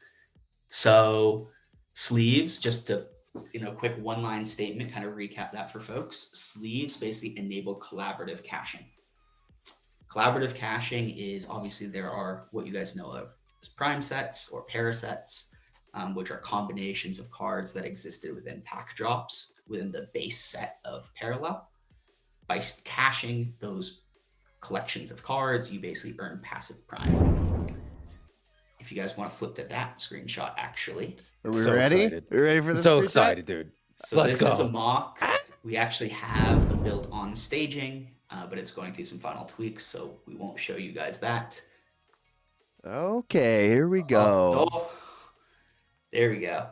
So sleeves, just to, quick one-line statement, kind of recap that for folks. Sleeves basically enable collaborative caching. Collaborative caching is obviously there are what you guys know of as prime sets or para sets, which are combinations of cards that existed within pack drops within the base set of Parallel. By caching those collections of cards, you basically earn passive prime. If you guys want to flip to that screenshot, actually. Are we ready? Excited. Are we ready for this? So excited, dude. So this is a mock. We actually have a build on staging, but it's going through some final tweaks, so we won't show you guys that. Okay, here we go. There we go.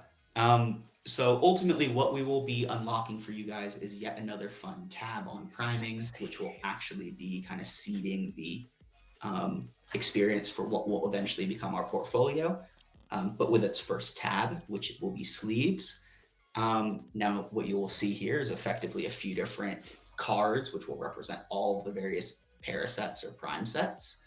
So ultimately, what we will be unlocking for you guys is yet another fun tab on priming, which will actually be kind of seeding the experience for what will eventually become our portfolio, but with its first tab, which will be sleeves. Now, what you will see here is effectively a few different cards, which will represent all of the various para sets or prime sets.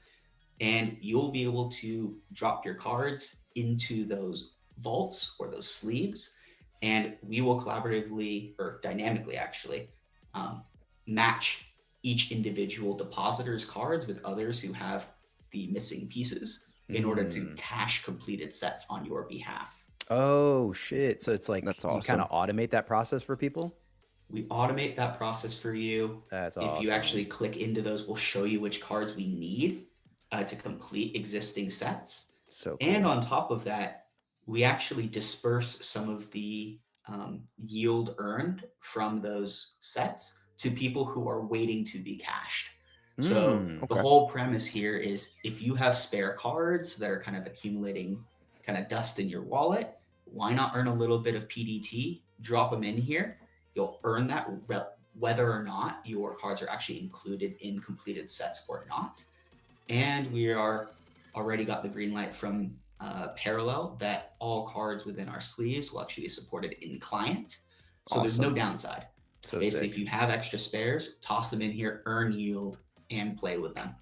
And you'll be able to drop your cards into those vaults or those sleeves. And we will collaboratively or dynamically actually match each individual depositor's cards with others who have the missing pieces in order to cache completed sets on your behalf. Oh shit! So it's like That's you awesome. kind of automate that process for people. We automate that process for you. That's If awesome. you actually click into those, we'll show you which cards we need to complete existing sets. So cool. And on top of that, we actually disperse some of the yield earned from those sets to people who are waiting to be cashed. So the Okay. whole premise here is if you have spare cards that are kind of accumulating kind of dust in your wallet, why not earn a little bit of PDT, drop them in here. You'll earn that whether or not your cards are actually included in completed sets or not. And we are already got the green light from Parallel that all cards within our sleeves will actually be supported in client. So there's no downside. So Basically, sick. if you have extra spares, toss them in here, earn yield, and play with them.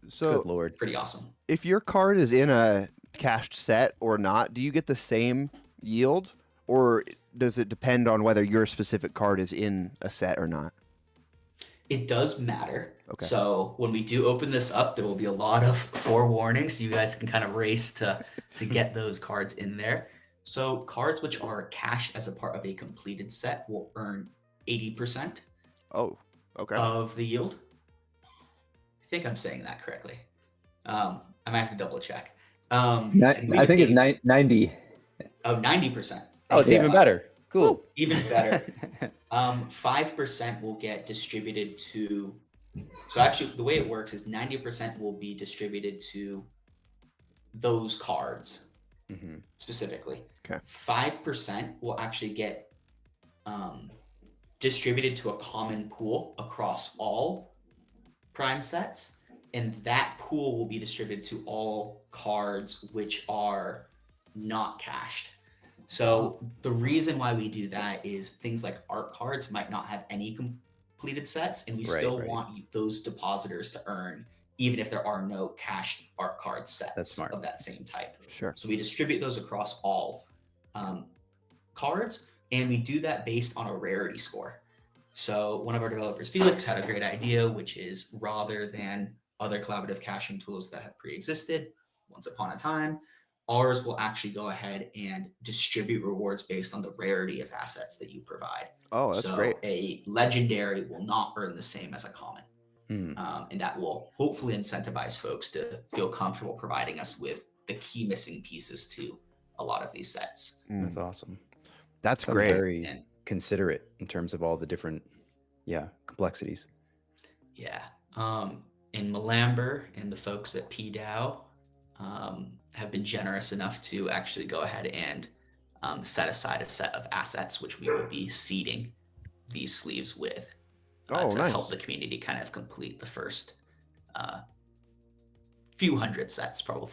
So Good lord. Pretty awesome. if your card is in a cached set or not, do you get the same yield, or does it depend on whether your specific card is in a set or not? It does matter. Okay. So when we do open this up, there will be a lot of forewarnings. You guys can kind of race to get those cards in there. So cards which are cached as a part of a completed set will earn 80% Oh, okay. of the yield. I think I'm saying that correctly. I might have to double check. I think it's 90. Oh, 90%. Oh, it's even better. Cool. Even better. 5% will get distributed to. So actually, the way it works is 90% will be distributed to those cards specifically. Okay. 5% will actually get distributed to a common pool across all prime sets, and that pool will be distributed to all cards which are not cached. So the reason why we do that is things like art cards might not have any completed sets, and we still want those depositors to earn, even if there are no cached art card sets of that same type. Sure. So we distribute those across all cards, and we do that based on a rarity score. So one of our developers, Felix, had a great idea, which is rather than other collaborative caching tools that have pre-existed once upon a time, ours will actually go ahead and distribute rewards based on the rarity of assets that you provide. Oh, that's so great. A legendary will not earn the same as a common. And that will hopefully incentivize folks to feel comfortable providing us with the key missing pieces to a lot of these sets. That's awesome. That's Sounds great. Very considerate in terms of all the different, complexities. Yeah. And Malamber and the folks at PDAO have been generous enough to actually go ahead and set aside a set of assets which we will be seeding these sleeves with to help the community kind of complete the first few hundred sets. Probably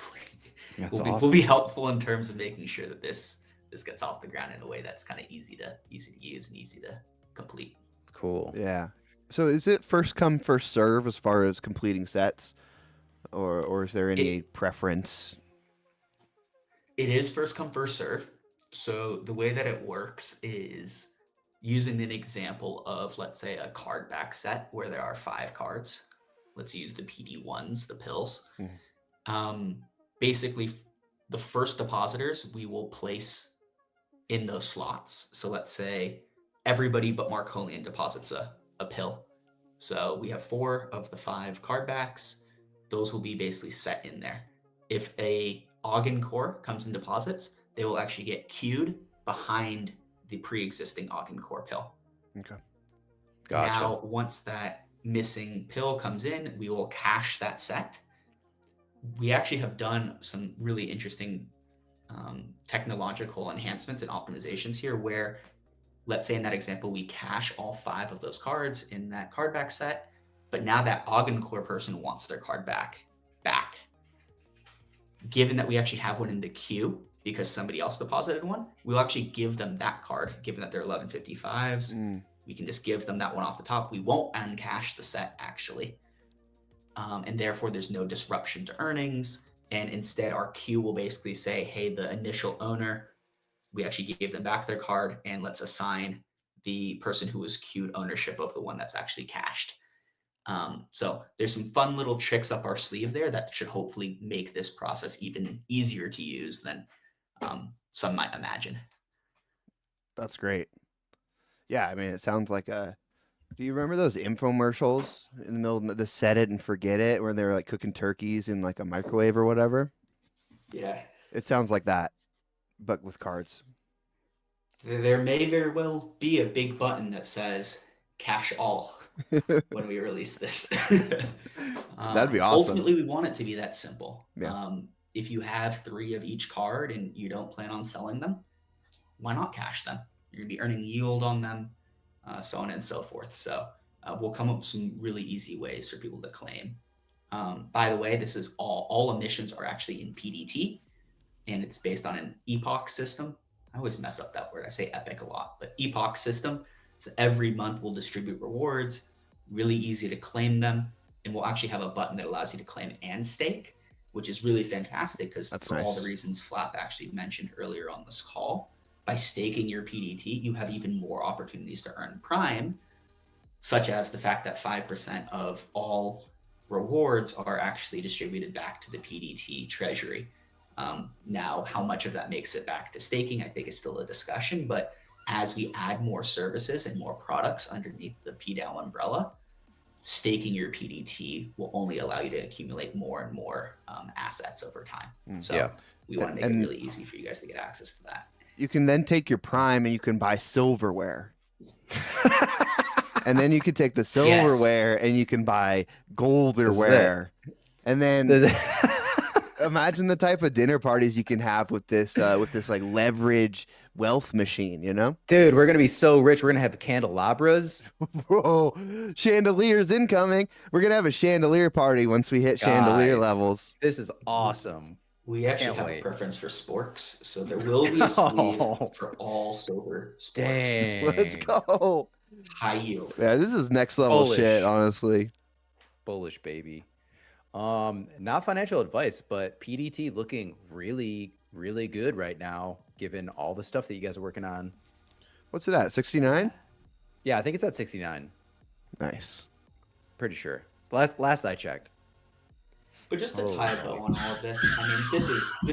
will be helpful in terms of making sure that this gets off the ground in a way that's kind of easy to use and easy to complete. Cool. Yeah. So is it first come first serve as far as completing sets, or is there any preference? It is first come first serve. So the way that it works is using an example of, let's say, a card back set where there are 5 cards. Let's use the PD1s, the pills. Basically, the first depositors we will place in those slots. So let's say everybody but Marcolian deposits a pill. So we have 4 of the 5 card backs. Those will be basically set in there. If a Ogden core comes and deposits, they will actually get queued behind the pre-existing Ogden core pill. Okay. Gotcha. Now, once that missing pill comes in, we will cache that set. We actually have done some really interesting technological enhancements and optimizations here where, let's say in that example, we cache all 5 of those cards in that card back set, but now that Augencore person wants their card back. Given that we actually have one in the queue because somebody else deposited one, we'll actually give them that card, given that they're 1155s. We can just give them that one off the top. We won't uncache the set, actually. And therefore, there's no disruption to earnings. And instead, our queue will basically say, hey, the initial owner, we actually gave them back their card, and let's assign the person who was queued ownership of the one that's actually cached. So there's some fun little tricks up our sleeve there that should hopefully make this process even easier to use than some might imagine. That's great. Yeah, I mean, it sounds like a. Do you remember those infomercials in the middle of the set it and forget it, where they were like cooking turkeys in like a microwave or whatever? Yeah. It sounds like that, but with cards. There may very well be a big button that says cache all when we release this. That'd be awesome. Ultimately, we want it to be that simple. Yeah. If you have 3 of each card and you don't plan on selling them, why not cache them? You're going to be earning yield on them, so on and so forth. So we'll come up with some really easy ways for people to claim. By the way, this is all emissions are actually in PDT, and it's based on an epoch system. I always mess up that word. I say epic a lot, but epoch system. So every month we'll distribute rewards, really easy to claim them. And we'll actually have a button that allows you to claim and stake, which is really fantastic because for all the reasons Flap actually mentioned earlier on this call, by staking your PDT, you have even more opportunities to earn Prime, such as the fact that 5% of all rewards are actually distributed back to the PDT treasury. Now, how much of that makes it back to staking, I think is still a discussion, but as we add more services and more products underneath the PDAO umbrella, staking your PDT will only allow you to accumulate more and more assets over time. So we want to make it really easy for you guys to get access to that. You can then take your Prime and you can buy silverware. And then you can take the silverware and you can buy golderware. And then imagine the type of dinner parties you can have with this like leverage wealth machine, you know? Dude, we're gonna be so rich. We're gonna have candelabras. Whoa, chandeliers incoming. We're gonna have a chandelier party once we hit chandelier levels. This is awesome. We actually have a preference for sporks, so there will be a sleeve for all silver sporks. Dang. Let's go. High yield. Yeah, this is next level shit, honestly. Bullish, baby. Not financial advice, but PDT looking really, really good right now, given all the stuff that you guys are working on. What's it at? 69? Yeah, I think it's at 69. Nice. Pretty sure. Last I checked. But just to tie a bow on all of this, I mean, this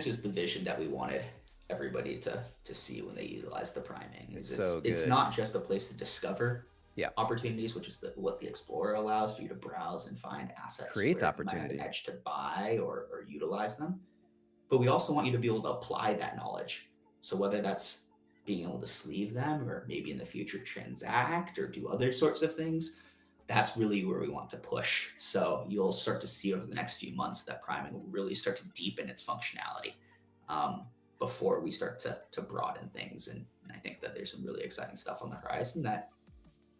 is the vision that we wanted everybody to see when they utilize the priming. It's not just a place to discover opportunities, which is what the Explorer allows for you to browse and find assets. Creates where opportunity. You might have an edge to buy or utilize them. But we also want you to be able to apply that knowledge. So whether that's being able to sleeve them or maybe in the future transact or do other sorts of things, that's really where we want to push. So you'll start to see over the next few months that priming will really start to deepen its functionality before we start to broaden things. And I think that there's some really exciting stuff on the horizon that,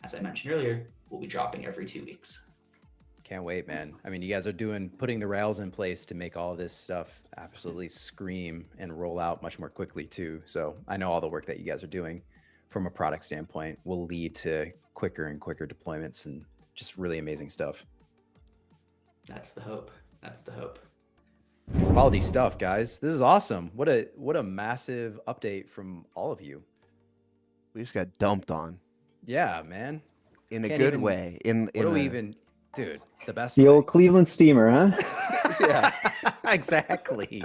as I mentioned earlier, will be dropping every 2 weeks. Can't wait, man. I mean, you guys are putting the rails in place to make all this stuff absolutely scream and roll out much more quickly too. So I know all the work that you guys are doing from a product standpoint will lead to quicker and quicker deployments and just really amazing stuff. That's the hope. That's the hope. Quality stuff, guys. This is awesome. What a massive update from all of you. We just got dumped on. Yeah, man. In a good way. Dude, the best. The old Cleveland steamer, huh? Yeah. Exactly.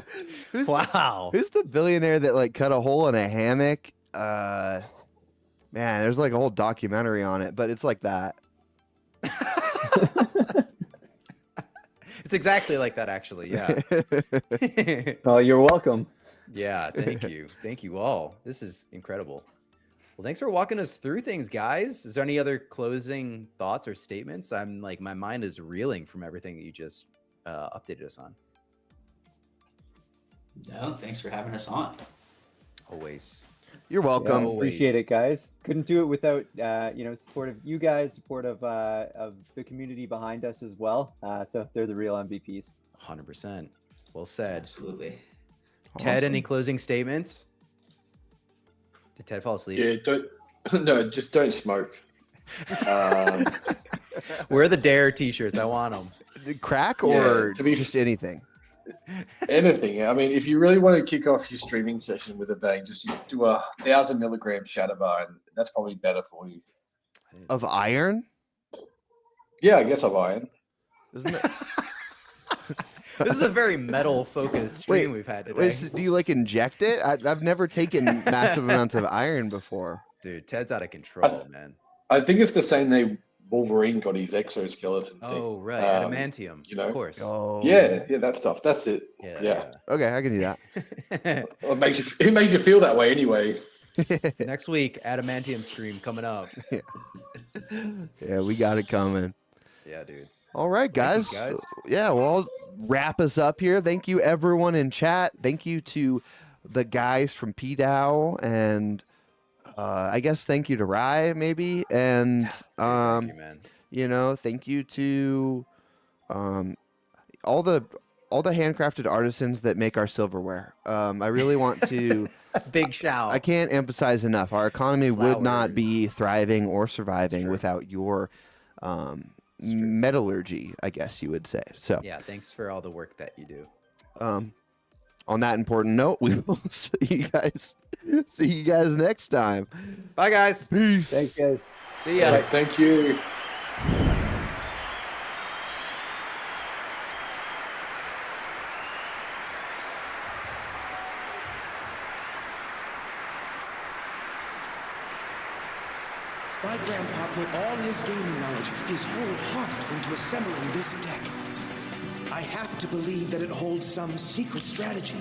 Who's the billionaire that like cut a hole in a hammock? Man, there's like a whole documentary on it, but it's like that. It's exactly like that, actually. Yeah. Oh, you're welcome. Yeah. Thank you. Thank you all. This is incredible. Well, thanks for walking us through things, guys. Is there any other closing thoughts or statements? I'm like, my mind is reeling from everything that you just updated us on. No, thanks for having us on. Always. You're welcome. No. Appreciate Always. it, guys. Couldn't do it without support of you guys, support of the community behind us as well. So they're the real MVPs. 100%. Well said. Absolutely. Ted, any Awesome. closing statements? Did Ted fall asleep? Yeah, no, just don't smoke. Wear the Dare t-shirts. I want them. Crack Yeah, or to be f- just anything? Anything. I mean, if you really want to kick off your streaming session with a bang, just do a 1,000 milligram shatter bar, and that's probably better for you. Of iron? Yeah, I guess I've iron. Isn't it? This is a very metal-focused stream we've had today. Wait, so do you like inject it? I've never taken massive amounts of iron before. Dude, Ted's out of control, man. I think it's the same name Wolverine got his exoskeleton thing. Oh, right. Adamantium. you know? Of course. Oh. Yeah, that stuff. That's it. Yeah. Okay, I can do that. Well, it makes you feel that way anyway. Next week, Adamantium stream coming up. Yeah, we got it coming. Yeah, dude. All right, Thank guys. you, guys. Yeah, well, I'll wrap us up here. Thank you, everyone in chat. Thank you to the guys from PDAO, and I guess thank you to Rye, maybe, and Dude, thank you, man. thank you to all the handcrafted artisans that make our silverware. I really want to. Big shout. I can't emphasize enough. Our economy would not Flowers. be thriving or surviving true. without your metallurgy, I guess you would say. So, Yeah, thanks for all the work that you do. on that important note, we will see you guys next time. Bye, guys. Peace. Thanks, guys. See ya. All right, thank you. My grandpa put all his gaming knowledge, his whole heart into assembling this deck. I have to believe that it holds some secret strategy.